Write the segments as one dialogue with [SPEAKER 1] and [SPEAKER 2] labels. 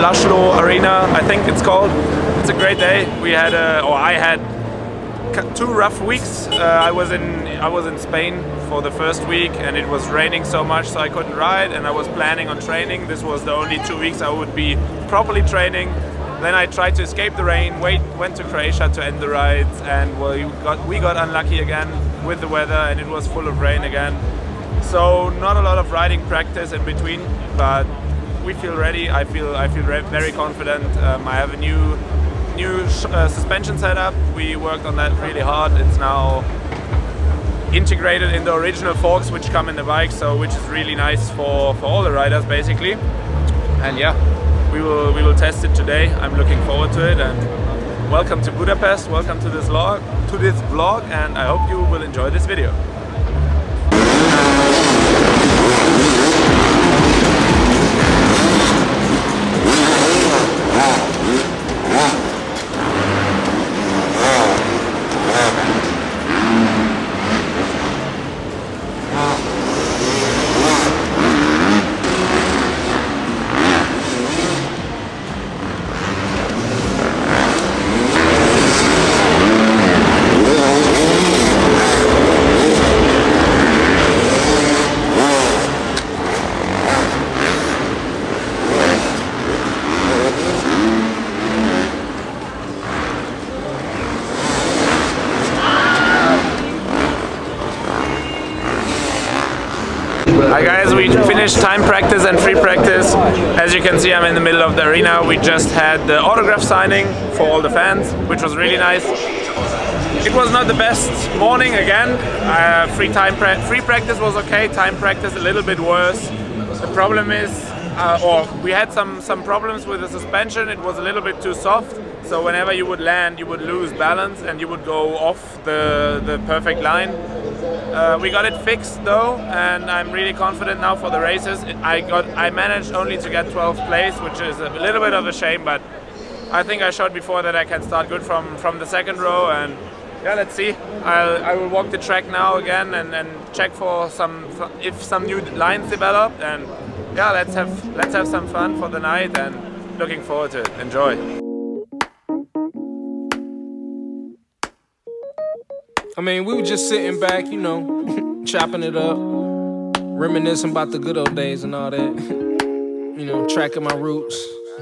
[SPEAKER 1] Laszlo Arena, I think it's called. It's a great day. We had, I had 2 rough weeks. I was in Spain for the first week, and it was raining so much, so I couldn't ride. And I was planning on training. This was the only 2 weeks I would be properly training. Then I tried to escape the rain. Went to Croatia to end the rides, and well, we got unlucky again with the weather, and it was full of rain again. So not a lot of riding practice in between, but we feel ready. I feel very confident. I have a new suspension setup. We worked on that really hard. It's now integrated in the original forks which come in the bike, so which is really nice for all the riders basically. And yeah, we will test it today. I'm looking forward to it, and welcome to Budapest. Welcome to this vlog, and I hope you will enjoy this video. Hi guys, we finished time practice and free practice. As you can see, I'm in the middle of the arena. We just had the autograph signing for all the fans, which was really nice. It was not the best morning again. Free practice was okay, time practice a little bit worse. The problem is, we had some problems with the suspension. It was a little bit too soft, so whenever you would land, you would lose balance and you would go off the perfect line. We got it fixed though, and I'm really confident now for the races. I managed only to get 12th place, which is a little bit of a shame, but I think I showed before that I can start good from the second row, and yeah, let's see. I will walk the track now again and check for if some new lines develop, and yeah, let's have some fun for the night, and looking forward to it. Enjoy.
[SPEAKER 2] I mean, we were just sitting back, you know, chopping it up, reminiscing about the good old days and all that. You know, tracking my roots,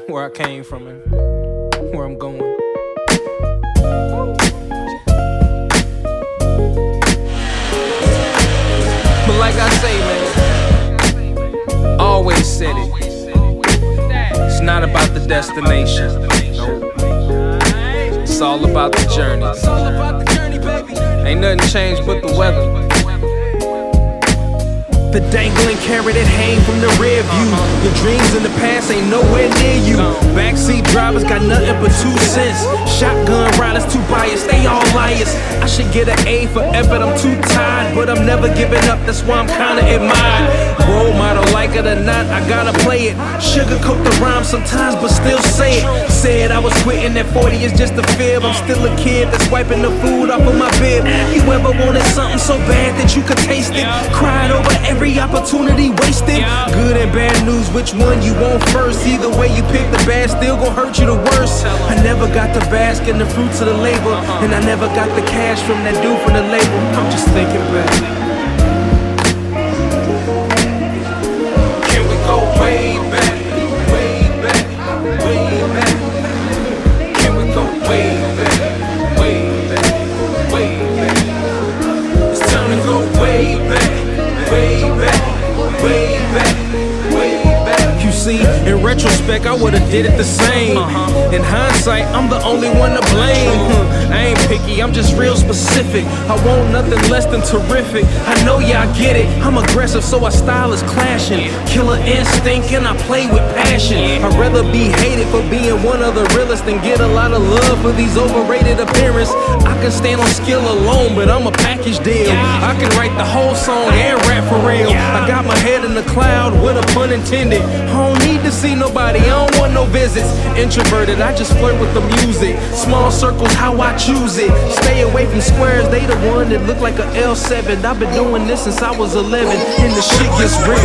[SPEAKER 2] where I came from and where I'm going. But like I say, man, always said it. It's not about the destination. It's all about the journey. Ain't nothing changed but the weather.
[SPEAKER 3] The dangling carrot that hang from the rear view. Your dreams in the past ain't nowhere near you. Backseat drivers got nothing but 2 cents. Shotgun riders too biased, they all liars. I should get an A for effort, I'm too tired, but I'm never giving up, that's why I'm kinda admired. Role model, like it or not, I gotta play it. Sugarcoat the rhyme sometimes, but still say it. Said I was quitting at 40 is just a fib. I'm still a kid that's wiping the food off of my bib. You ever wanted something so bad that you could taste it? Cried over every opportunity wasted. Good and bad news, which one you want first? Either way you pick, the bad still gon' hurt you the worst. I never got to bask in the fruits of the labor, and I never got the cash from that dude from the label. I'm just thinking back. Can we go way back, way back, way back? Can we go way back, way back, way back? It's time to go way back, way back, way back, way back. You see, in retrospect, I would've did it the same. In hindsight, I'm the only one to blame. I ain't picky, I'm just real specific. I want nothing less than terrific. I know y'all get it. I'm aggressive, so our style is clashing. Killer instinct, and I play with passion. I'd rather be hated for being one of the realest than get a lot of love for these overrated appearances. I can stand on skill alone, but I'm a package deal. I can write the whole song and rap for real. I got my head in the cloud, with a pun intended. I don't need to see nobody, I don't want no visits. Introverted, I just flirt with the music. Small circles, how I choose it. Stay away from squares, they the one that look like a L7. I've been doing this since I was 11, and the shit gets real.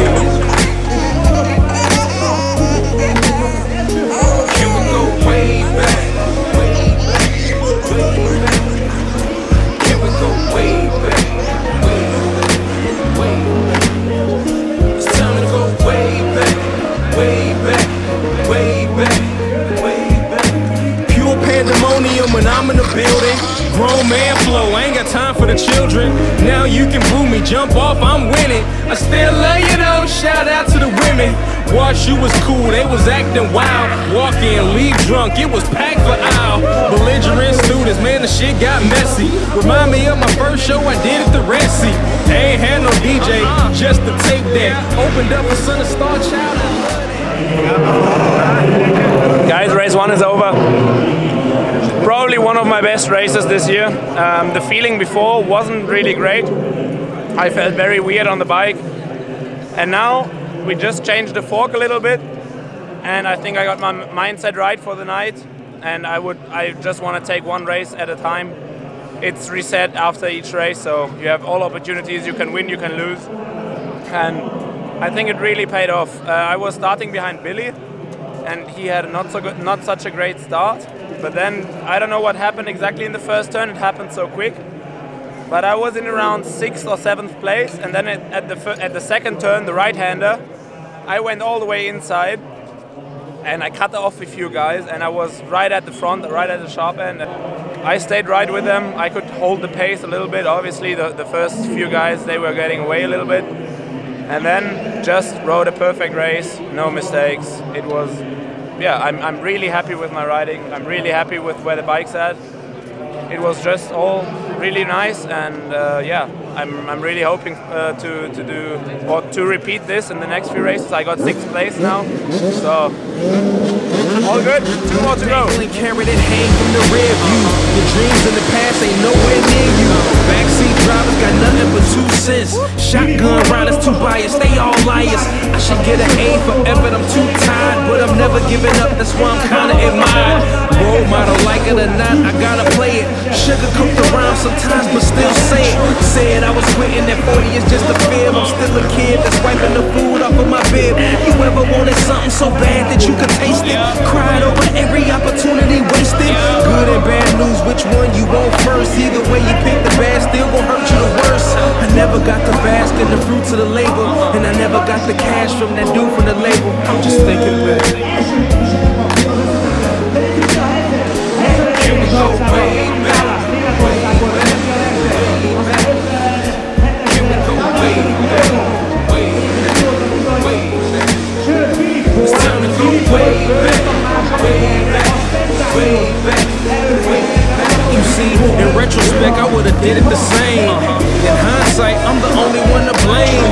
[SPEAKER 2] children. Now you can boo me, jump off, I'm winning. I still love you though, shout out to the women. Wash, you was cool, they was acting wild. Walk in, leave drunk, it was packed for aisle. Belligerent students, man, the shit got messy. Remind me of my first show I did at the Red Sea. They ain't had no DJ, just the tape deck. Opened up a Son of Star Child.
[SPEAKER 1] Guys, race 1 is over. Probably one of my best races this year. The feeling before wasn't really great. I felt very weird on the bike. And now we just changed the fork a little bit. And I think I got my mindset right for the night. And I just want to take one race at a time. It's reset after each race, so you have all opportunities. You can win, you can lose. And I think it really paid off. I was starting behind Billy, and he had not such a great start. But then I don't know what happened exactly in the first turn. It happened so quick. But I was in around 6th or 7th place, and then at the second turn, the right-hander, I went all the way inside, and I cut off a few guys, and I was right at the front, right at the sharp end. I stayed right with them. I could hold the pace a little bit. Obviously, the first few guys, they were getting away a little bit. And then just rode a perfect race, no mistakes. It was, yeah, I'm really happy with my riding. I'm really happy with where the bike's at. It was just all really nice, and yeah, I'm really hoping to repeat this in the next few races. I got 6th place now, so all good. 2 more to go.
[SPEAKER 3] Carrot and hang from the rear view. Your dreams in the past ain't nowhere near you. Backseat drivers got nothing but 2 cents. Shotgun riders too biased, they all liars. I should get an A for effort, I'm too tired, but I'm never giving up. That's why I'm kinda admired. Role model, like it or not, I gotta play it. Sugarcooked around sometimes, but still say it. Said I was quitting at 40, it's just a fib. I'm still a kid that's wiping the food off of my bib. You ever wanted something so bad that you could taste it? Cried over every opportunity wasted. Good and bad news, which one you want first? Either way you pick, the bad still gon' hurt you the worst. I never got to bask in the fruits of the label, and I never got the cash from that dude from the label. I'm just thinking back. Here we go, way back. You see, in retrospect, I would've did it the same. In hindsight, I'm the only one to blame.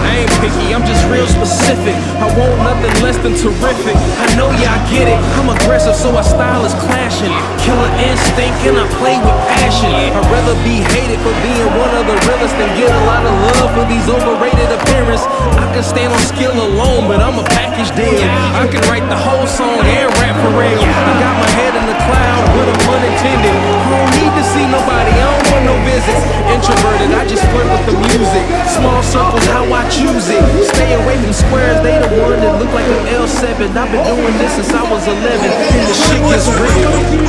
[SPEAKER 3] I ain't picky, I'm just real specific. I want nothing less than terrific. I know y'all get it. I'm aggressive, so our style is clashing. Killer instinct, and I play with passion. I'd rather be hated for being one of the realest than get a lot of love for these overrated appearances. I can stand on skill alone, but I'm a package deal. I can write the whole song and rap for real. I got my head in the cloud, but I'm unintended. I don't need to see nobody, I don't want no visits. Introverted, I just flirt with the music. Small circles, how I choose it. Stay away from squares, they the one that look like an L7. I've been doing this since I was 11, and the shit gets real. Here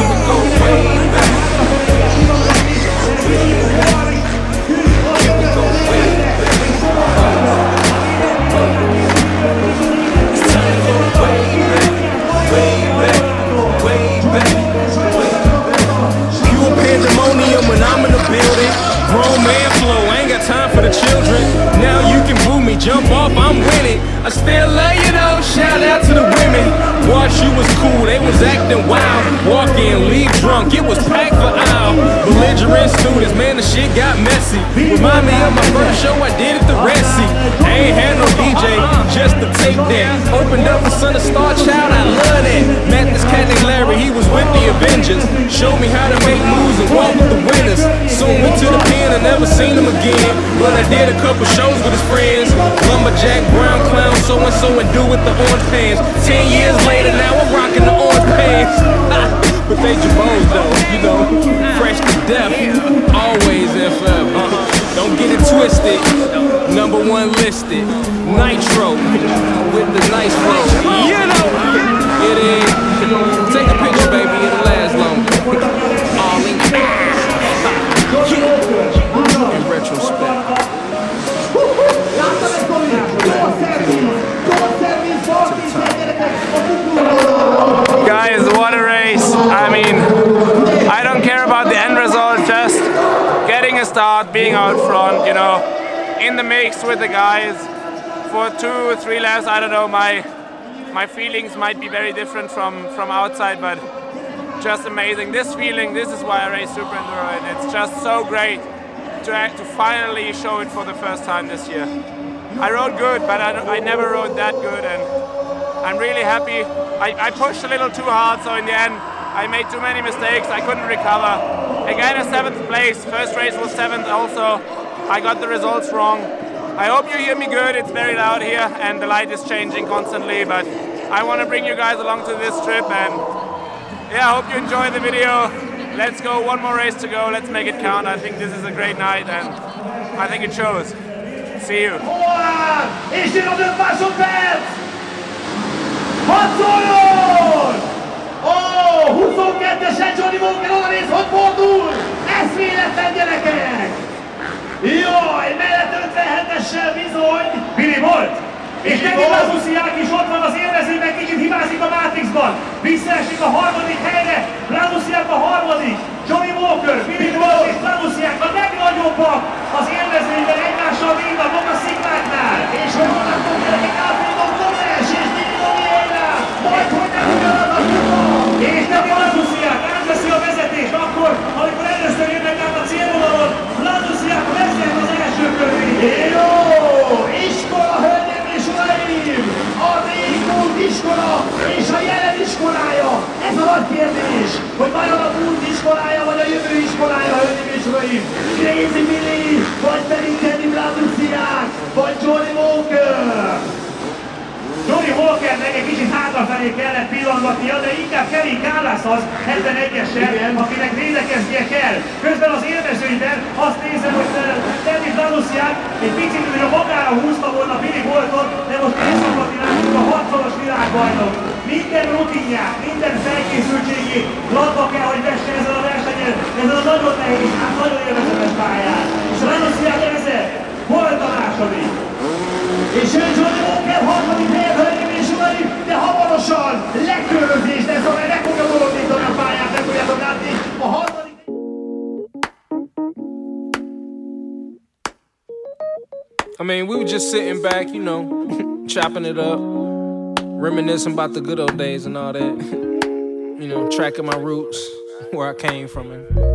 [SPEAKER 3] we go, way back. Here we go, way back. It's time to go way back, way back, way back, way back. Pure pandemonium when I'm in the building. Grown man flow, I ain't got time for the children. Now you can boo me, jump off, I'm winning. I still love you though, shout out to the women. Wash, you was cool, they was acting wild. Walk in, leave drunk, it was packed for aisle. Belligerent students, man, the shit got messy. Remind me of my first show I did at the Red Sea. I ain't had no DJ, just the tape deck. Opened up a Son of Star Child, I love that. Met this cat named Larry, he was with the Avengers. Showed me how to make moves and walk with the winners. Soon went to the pen, I never seen him again. But I did a couple shows with his friends. Lumberjack, brown clown, so-and-so, and do with the orange pants. 10 years later, now I'm rocking the orange pants. But they Jabos though, you know, fresh to death, always and forever. Don't get it twisted, #1 listed, Nitro, with the nice flow. You know, it is. Take a picture, baby, it'll last longer. All in, in retrospect.
[SPEAKER 1] Guys, what a race. I mean, a start, being out front, you know, in the mix with the guys for 2 or 3 laps. I don't know, my feelings might be very different from outside, but just amazing. This feeling, this is why I race Super Enduro, and it's just so great to finally show it for the first time this year. I rode good, but I never rode that good, and I'm really happy. I pushed a little too hard, so in the end I made too many mistakes. I couldn't recover. Again, a 7th place. First race was 7th also. I got the results wrong. I hope you hear me good. It's very loud here and the light is changing constantly, but I want to bring you guys along to this trip, and yeah, I hope you enjoy the video. Let's go, one more race to go. Let's make it count. I think this is a great night and I think it shows. See you.
[SPEAKER 4] És jön a 5 másodperc! Hadd szóljon! Ó, 22-esen Johnny Walker oda néz, hogy fordul! Ez véletlen, gyerekek! Jaj, mellett 57-essel bizony! Billy volt! És Kevin Gallas is ott van az élvezőben, kicsit hibázik a Matrixban. Visszaesik a 3. helyre, Gallas a 3. Johnny Walker, Billy Bolt és Gallas a legnagyobbak az élvezőben, egymással végignak a szikláknál. És hogy honnan gyerekek átfordul Komes és Billy Bolt, majd hogy nem ugyanaz a kupa. És Kevin Gallas átveszi a vezetést akkor, amikor először jönnek át a célvonalon. Gallas vezet az első köré. Jó! Iskola, hölgyem és uraim! A régmúlt iskola és a jelen iskolája! Ez a nagy kérdés, hogy vajon a múlt iskolája vagy a jövő iskolája, hölgyem és uraim! Crazy Billy, vagy pedig Kevin Gallas, vagy Johnny Walker! Johnny Walkernek egy kicsit hátrafelé kellett pillantgatnia, de inkább Kevin Gallas az 71-essel, akinek védekeznie kell. Közben az élvezőiben azt nézem, hogy Kevin Gallas egy picit, hogy a magára húzta volna Billy Boltot, de most északadni látjuk a 6-szoros világbajnok. Minden rutinját, minden felkészültségét latba kell, hogy vesse ezen a versenyen, ezen a nagyon nehéz, nagyon élvezetes pályán. És a Gallas vezet, volt a második. És jön Johnny Walker 3. helyen, hölgyeim és uraim, de hamarosan lekörözés lesz, amely meg fogja bolondítani a pályát, meg fogjátok látni a 3.
[SPEAKER 2] I mean, we were just sitting back, you know, chopping it up, reminiscing about the good old days and all that. You know, tracking my roots, where I came from.